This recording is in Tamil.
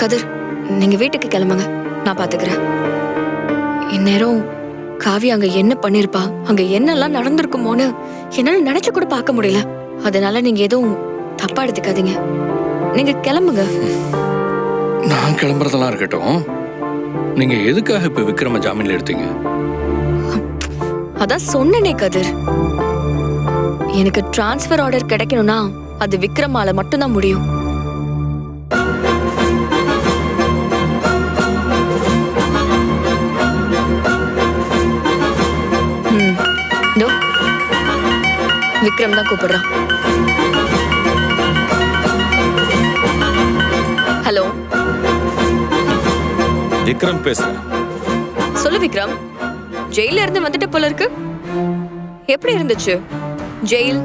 கதிர், நீங்க வீட்டுக்கு கிளம்புங்க, நான் பாத்துக்கிறேன். இந்நேரம் காவி அங்க என்ன பண்ணிருப்பா, அங்க என்னெல்லாம் நடந்திருக்குமோன்னு என்னால நினைச்சு கூட பார்க்க முடியல. அதனால நீங்க எதுவும் தப்பா எடுத்துக்காதீங்க, நீங்க கிளம்புங்க. நான் கிளம்புறதெல்லாம் இருக்கட்டும், நீங்க எதுக்காக இப்ப விக்ரம ஜாமீன்ல எடுத்தீங்க? அதான் சொன்னனே கதிர், எனக்கு டிரான்ஸ்ஃபர் ஆர்டர் கிடைக்கணும்னா அது விக்ரமால மட்டும்தான் முடியும். விக்ரம் தான் கூப்பிடுறான். ஹலோ, விக்ரம் பேசுறேன். சொல்லு விக்ரம், ஜெயில இருந்து வந்துட்டு போல இருக்கு. எப்படி இருந்துச்சு ஜெயில்?